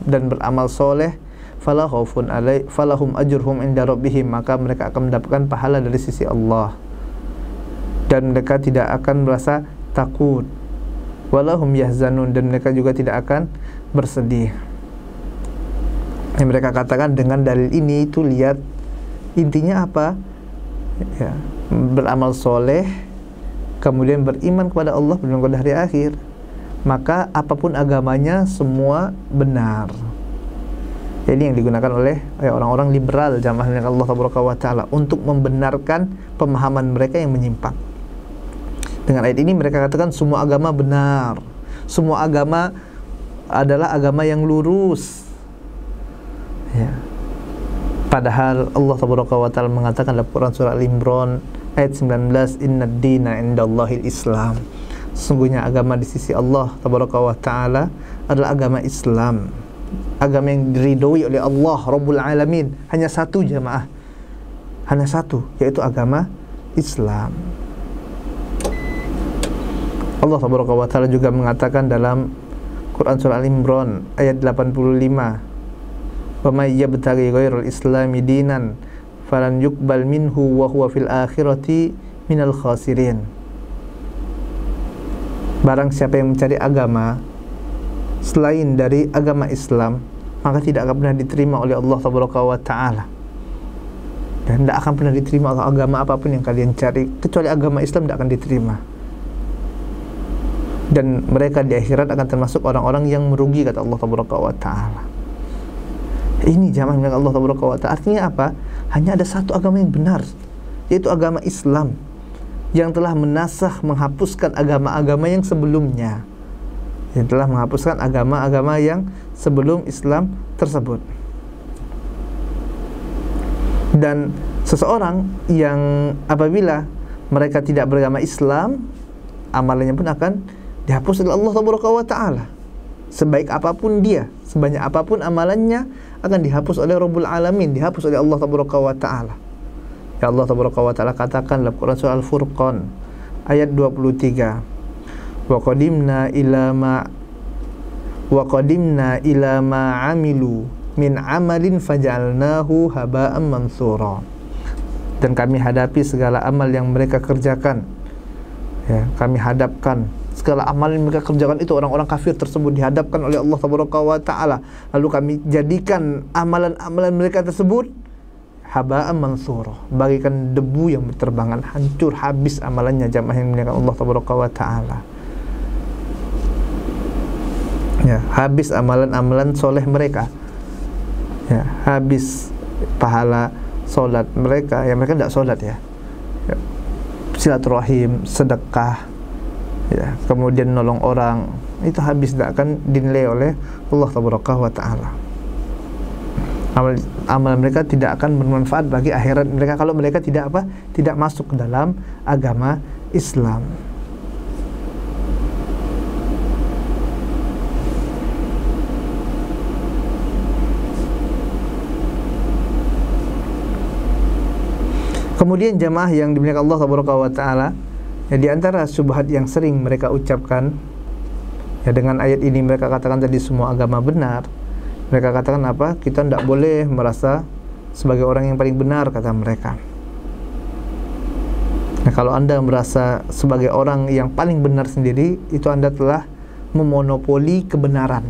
dan beramal soleh, falahum ajruhum inda rabbihim, maka mereka akan mendapatkan pahala dari sisi Allah dan mereka tidak akan merasa takut, walahum yahzanun, dan mereka juga tidak akan bersedih. Yang mereka katakan dengan dalil ini itu, lihat intinya apa? Ya, beramal soleh, kemudian beriman kepada Allah, beriman kepada hari akhir, maka apapun agamanya semua benar. Jadi yang digunakan oleh orang-orang liberal, jamaah yang Allah Tabaraka wa Ta'ala, untuk membenarkan pemahaman mereka yang menyimpang. Dengan ayat ini mereka katakan semua agama benar, semua agama adalah agama yang lurus, ya. Padahal Allah Tabaraka wa Ta'ala mengatakan dalam Quran surah Al-Imran ayat 19, innad dina indallahil Islam, sesungguhnya agama di sisi Allah Tabaraka wa Ta'ala adalah agama Islam, agama yang diridhoi oleh Allah Rabbul Alamin. Hanya satu jamaah, hanya satu, yaitu agama Islam. Allah Tabaraka wa Ta'ala juga mengatakan dalam Quran surah Al-Imran ayat 85, wa may yabtaghi ghairal islami dinan falan yuqbal minhu wa huwa fil akhirati minal khasirin. Barang siapa yang mencari agama selain dari agama Islam, maka tidak akan pernah diterima oleh Allah Tabaraka wa Ta'ala, dan tidak akan pernah diterima agama apapun yang kalian cari kecuali agama Islam tidak akan diterima, dan mereka di akhirat akan termasuk orang-orang yang merugi, kata Allah Tabaraka wa Ta'ala. Ini jamaah yang Allah Tabaraka wa Ta'ala, artinya apa? Hanya ada satu agama yang benar, yaitu agama Islam, yang telah menasakh, menghapuskan agama-agama yang sebelumnya, yang telah menghapuskan agama-agama yang sebelum Islam tersebut. Dan seseorang yang apabila mereka tidak beragama Islam, amalannya pun akan dihapus oleh Allah Tabaraka wa Ta'ala. Sebaik apapun dia, sebanyak apapun amalannya, akan dihapus oleh Rabbul Alamin, dihapus oleh Allah Tabaraka wa Ta'ala. Ya, Allah Tabaraka wa Ta'ala katakan dalam Quran surah Al-Furqan ayat 23, wa qadimna ila ma amilu min amalin faj'alnahu haba'an mansura. Dan kami hadapi segala amal yang mereka kerjakan, ya, kami hadapkan segala amal yang mereka kerjakan itu, orang-orang kafir tersebut dihadapkan oleh Allah Tabaraka wa Ta'ala, lalu kami jadikan amalan-amalan mereka tersebut haba'an mansura, bagaikan debu yang berterbangan, hancur habis amalannya, jamaah yang dimuliakan Allah Tabaraka wa Ta'ala. Ya, habis amalan-amalan soleh mereka, ya, habis pahala solat mereka, ya mereka tidak solat, ya, silaturahim, sedekah, ya, kemudian nolong orang, itu habis, tidak akan dinilai oleh Allah Tabaraka wa Ta'ala. Amal mereka tidak akan bermanfaat bagi akhirat mereka kalau mereka tidak tidak masuk ke dalam agama Islam. Kemudian jamaah yang dimuliakan Allah Tabaraka wa Ta'ala, ya, di antara syubhat yang sering mereka ucapkan, ya, dengan ayat ini mereka katakan tadi semua agama benar. Mereka katakan apa? Kita tidak boleh merasa sebagai orang yang paling benar, kata mereka. Nah, kalau Anda merasa sebagai orang yang paling benar sendiri, itu Anda telah memonopoli kebenaran.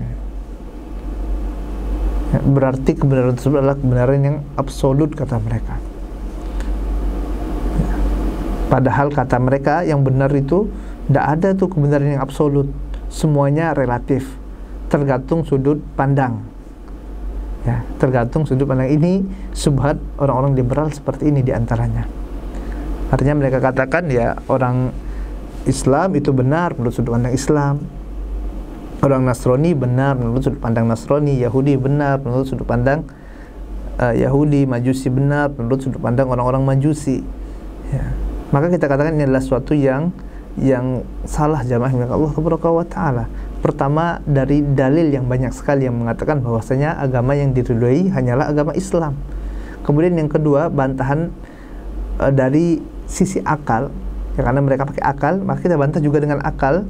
Ya, berarti kebenaran tersebut adalah kebenaran yang absolut, kata mereka. Ya, padahal kata mereka yang benar itu tidak ada tuh kebenaran yang absolut, semuanya relatif, tergantung sudut pandang. Ya, tergantung sudut pandang. Ini subhat orang-orang liberal seperti ini diantaranya. Artinya mereka katakan ya orang Islam itu benar menurut sudut pandang Islam, orang Nasrani benar menurut sudut pandang Nasrani, Yahudi benar menurut sudut pandang Yahudi, Majusi benar menurut sudut pandang orang-orang Majusi. Ya. Maka kita katakan ini adalah suatu yang salah jamaah milik Allah Subhanahu wa taala. Pertama, dari dalil yang banyak sekali yang mengatakan bahwasanya agama yang diridhoi hanyalah agama Islam. Kemudian yang kedua, bantahan dari sisi akal. Ya, karena mereka pakai akal, maka kita bantah juga dengan akal.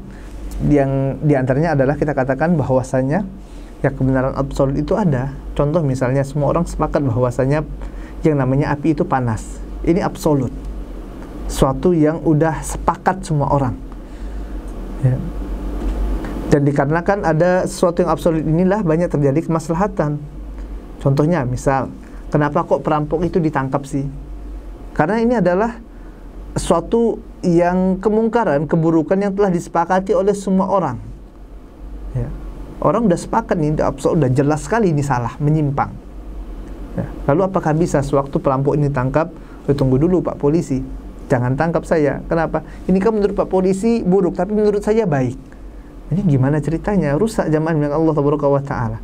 Yang diantaranya adalah kita katakan bahwasanya ya kebenaran absolut itu ada. Contoh misalnya semua orang sepakat bahwasanya yang namanya api itu panas. Ini absolut. Suatu yang udah sepakat semua orang. Ya. Dan dikarenakan ada sesuatu yang absolut inilah banyak terjadi kemaslahatan. Contohnya misal, kenapa kok perampok itu ditangkap sih? Karena ini adalah suatu yang kemungkaran, keburukan yang telah disepakati oleh semua orang. Ya. Orang udah sepakat nih, udah jelas sekali ini salah, menyimpang. Ya. Lalu apakah bisa sewaktu perampok ini ditangkap, tunggu dulu Pak Polisi, jangan tangkap saya. Kenapa? Ini kan menurut Pak Polisi buruk, tapi menurut saya baik. Ini gimana ceritanya? Rusak jamaah milik Allah Subhanahu wa taala.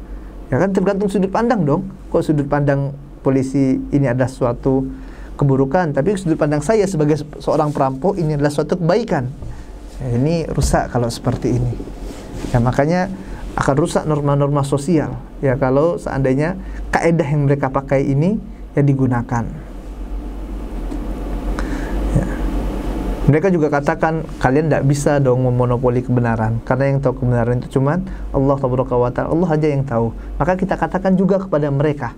Ya kan tergantung sudut pandang dong. Kok sudut pandang polisi ini adalah suatu keburukan, tapi sudut pandang saya sebagai seorang perampok ini adalah suatu kebaikan. Ya, ini rusak kalau seperti ini. Ya makanya akan rusak norma-norma sosial. Ya kalau seandainya kaedah yang mereka pakai ini ya digunakan. Mereka juga katakan kalian tidak bisa dong memonopoli kebenaran, karena yang tahu kebenaran itu cuman Allah Subhanahu wa taala, Allah aja yang tahu. Maka kita katakan juga kepada mereka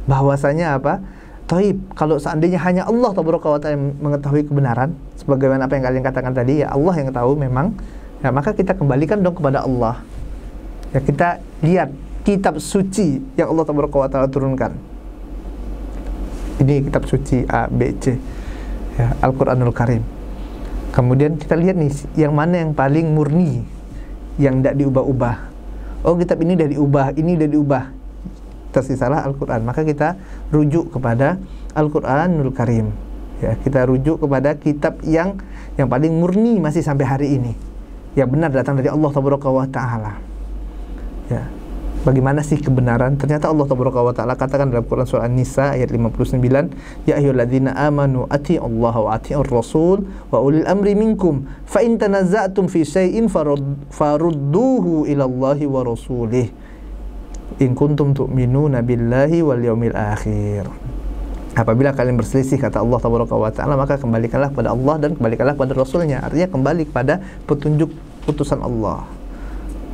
bahwasanya apa? Taib, kalau seandainya hanya Allah Subhanahu wa taala yang mengetahui kebenaran, sebagaimana apa yang kalian katakan tadi, ya Allah yang tahu memang. Ya maka kita kembalikan dong kepada Allah. Ya kita lihat kitab suci yang Allah Subhanahu wa taala turunkan. Ini kitab suci A, B, C. Ya, Al-Qur'anul Karim. Kemudian kita lihat nih, yang mana yang paling murni, yang tidak diubah-ubah. Oh, kitab ini sudah diubah, ini sudah diubah. Tersisalah Al-Quran. Maka kita rujuk kepada Al-Quranul Karim. Ya, kita rujuk kepada kitab yang paling murni masih sampai hari ini. Yang benar datang dari Allah Subhanahu wa taala. Ya. Bagaimana sih kebenaran? Ternyata Allah Subhanahu wa taala katakan dalam Quran surah An-Nisa ayat 59, ya ayyuhalladzina amanu atiiullaha wa atiiur rasul wa ulil amri minkum fa in tanazza'tum fi syai'in farudduhu ila Allahi wa rasulih in kuntum tu'minuna billahi wal yaumil akhir. Apabila kalian berselisih, kata Allah Subhanahu wa taala, maka kembalikanlah kepada Allah dan kembalikanlah kepada Rasulnya. Artinya kembali kepada petunjuk putusan Allah,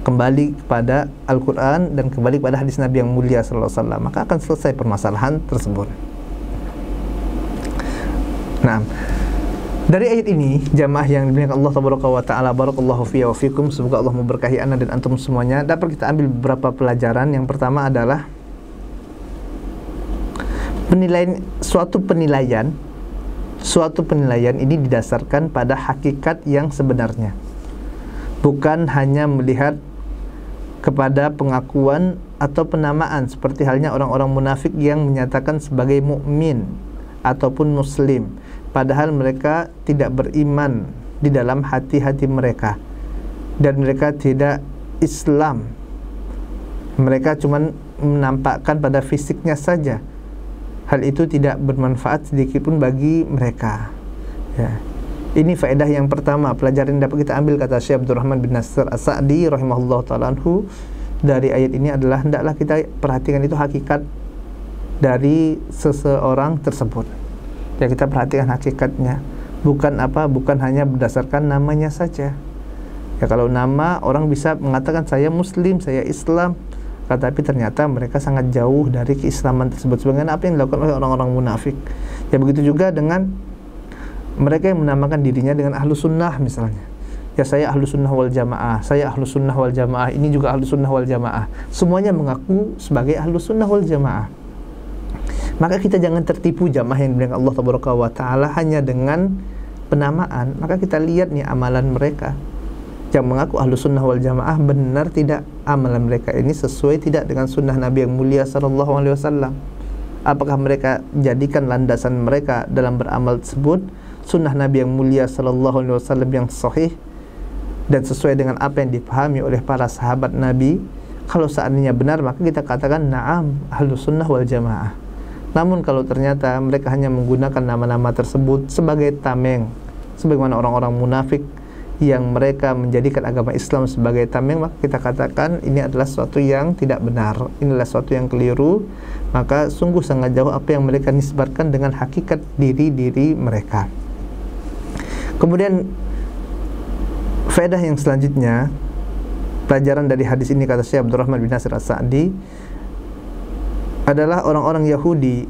kembali kepada Al-Quran dan kembali kepada hadis Nabi yang mulia sallallahu alaihi wasallam, maka akan selesai permasalahan tersebut. Nah, dari ayat ini jamaah yang dimuliakan Allah Subhanahu wa taala, barakallahu fiya wa fikum, semoga Allah memberkahi anda dan antum semuanya. Dapat kita ambil beberapa pelajaran. Yang pertama adalah suatu penilaian ini didasarkan pada hakikat yang sebenarnya, bukan hanya melihat kepada pengakuan atau penamaan seperti halnya orang-orang munafik yang menyatakan sebagai mukmin ataupun muslim padahal mereka tidak beriman di dalam hati-hati mereka dan mereka tidak Islam. Mereka cuma menampakkan pada fisiknya saja. Hal itu tidak bermanfaat sedikit pun bagi mereka. Ya. Ini faedah yang pertama, pelajaran yang dapat kita ambil, kata Syekh Abdurrahman bin Nasir As-Sa'di rahimahullah ta'ala anhu, dari ayat ini adalah hendaklah kita perhatikan itu hakikat dari seseorang tersebut. Ya, kita perhatikan hakikatnya, bukan hanya berdasarkan namanya saja. Ya, kalau nama orang bisa mengatakan saya muslim, saya Islam, tetapi ternyata mereka sangat jauh dari keislaman tersebut, sebagaimana apa yang dilakukan oleh orang-orang munafik. Ya, begitu juga dengan mereka yang menamakan dirinya dengan ahlu sunnah misalnya. Ya, saya ahlu sunnah wal jamaah, saya ahlu sunnah wal jamaah, ini juga ahlu sunnah wal jamaah. Semuanya mengaku sebagai ahlu sunnah wal jamaah. Maka kita jangan tertipu jamaah yang dimuliakan Allah Subhanahu wa taala hanya dengan penamaan. Maka kita lihat nih amalan mereka. yang mengaku ahlu sunnah wal jamaah, benar tidak amalan mereka ini sesuai tidak dengan sunnah Nabi yang mulia sallallahu alaihi wasallam? Apakah mereka jadikan landasan mereka dalam beramal tersebut sunnah Nabi yang mulia sallallahu alaihi wasallam yang sahih dan sesuai dengan apa yang dipahami oleh para sahabat Nabi? Kalau seandainya benar, maka kita katakan na'am, ahlu sunnah wal jamaah. Namun kalau ternyata mereka hanya menggunakan nama-nama tersebut sebagai tameng, sebagaimana orang-orang munafik yang mereka menjadikan agama Islam sebagai tameng, maka kita katakan ini adalah sesuatu yang tidak benar, inilah sesuatu yang keliru. Maka sungguh sangat jauh apa yang mereka nisbatkan dengan hakikat diri-diri mereka. Kemudian faedah yang selanjutnya, pelajaran dari hadis ini, kata Syekh Abdurrahman bin Nasir As-Sa'di, adalah orang-orang Yahudi,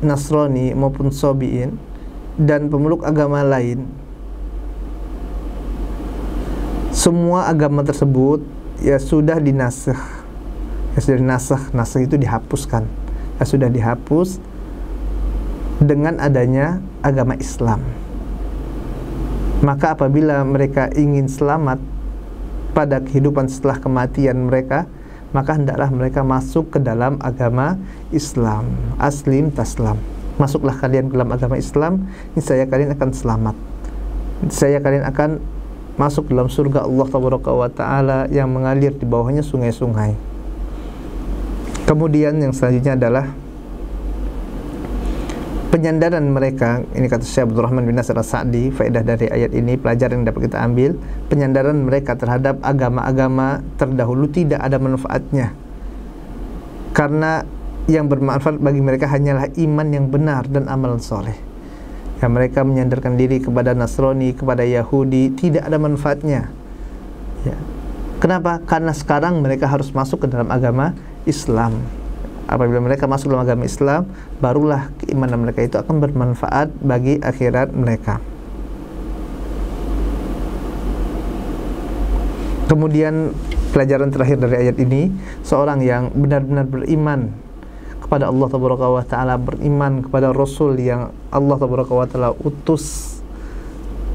Nasrani maupun Sabi'in dan pemeluk agama lain, semua agama tersebut ya sudah dinasakh. Ya sudah dinasakh, nasakh itu dihapuskan. Ya sudah dihapus dengan adanya agama Islam. Maka apabila mereka ingin selamat pada kehidupan setelah kematian mereka, maka hendaklah mereka masuk ke dalam agama Islam. Aslim taslam. Masuklah kalian ke dalam agama Islam, niscaya kalian akan selamat. Niscaya kalian akan masuk dalam surga Allah Tabaraka wa Ta'ala yang mengalir di bawahnya sungai-sungai. Kemudian yang selanjutnya adalah penyandaran mereka. Ini kata Syekh Abdurrahman bin Nasir As-Sa'di, faedah dari ayat ini, pelajaran yang dapat kita ambil, penyandaran mereka terhadap agama-agama terdahulu tidak ada manfaatnya, karena yang bermanfaat bagi mereka hanyalah iman yang benar dan amalan soleh. Ya, mereka menyandarkan diri kepada Nasrani, kepada Yahudi, tidak ada manfaatnya. Ya. Kenapa? Karena sekarang mereka harus masuk ke dalam agama Islam. Apabila mereka masuk dalam agama Islam, barulah keimanan mereka itu akan bermanfaat bagi akhirat mereka. Kemudian pelajaran terakhir dari ayat ini, seorang yang benar-benar beriman kepada Allah Tabaraka wa Ta'ala, beriman kepada Rasul yang Allah Tabaraka wa Ta'ala utus,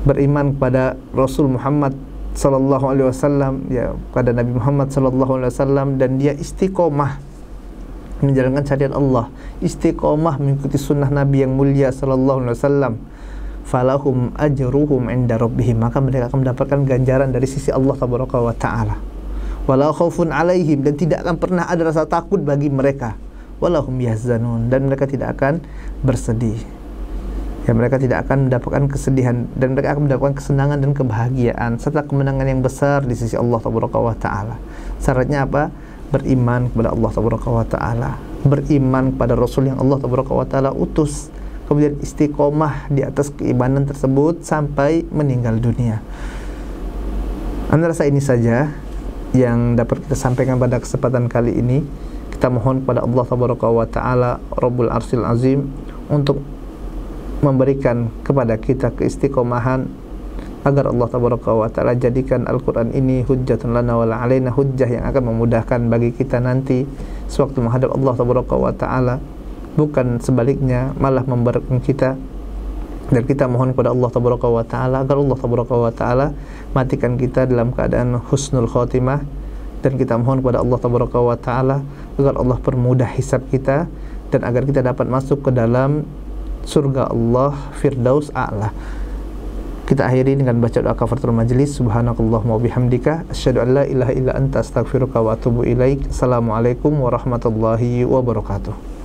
beriman kepada Rasul Muhammad sallallahu alaihi wasallam, ya, kepada Nabi Muhammad sallallahu alaihi wasallam, dan dia istiqomah menjalankan syariat Allah, istiqomah mengikuti sunnah Nabi yang mulia sallallahu alaihi wasallam, falahum ajruhum inda rabbihim, maka mereka akan mendapatkan ganjaran dari sisi Allah Tabaraka wa Ta'ala. Wala khaufun alaihim, dan tidak akan pernah ada rasa takut bagi mereka. Walahum yahzanun, dan mereka tidak akan bersedih. Ya, mereka tidak akan mendapatkan kesedihan, dan mereka akan mendapatkan kesenangan dan kebahagiaan serta kemenangan yang besar di sisi Allah Tabaraka wa Ta'ala. Syaratnya apa? Beriman kepada Allah Tabaraka wa Ta'ala, beriman kepada Rasul yang Allah Tabaraka wa Ta'ala utus, kemudian istiqomah di atas keimanan tersebut sampai meninggal dunia. Anda rasa ini saja yang dapat kita sampaikan pada kesempatan kali ini. Kita mohon kepada Allah Tabaraka wa Ta'ala, Rabbul Arsyil Azim, untuk memberikan kepada kita keistiqomahan, agar Allah Tabaraka wa Ta'ala jadikan Al-Quran ini hujjatun lana wala alaina, hujjah yang akan memudahkan bagi kita nanti sewaktu menghadap Allah Tabaraka wa Ta'ala, bukan sebaliknya, malah memberatkan kita. Dan kita mohon kepada Allah Tabaraka wa Ta'ala agar Allah Tabaraka wa Ta'ala matikan kita dalam keadaan husnul khotimah, dan kita mohon kepada Allah Tabaraka wa Ta'ala agar Allah permudah hisab kita, dan agar kita dapat masuk ke dalam surga Allah Firdaus A'la. Kita akhiri dengan baca doa kafaratul majlis. Subhanakallahumma wa bihamdika, asyhadu an la ilaha illa anta, astaghfiruka wa atubu ilaik. Assalamualaikum warahmatullahi wabarakatuh.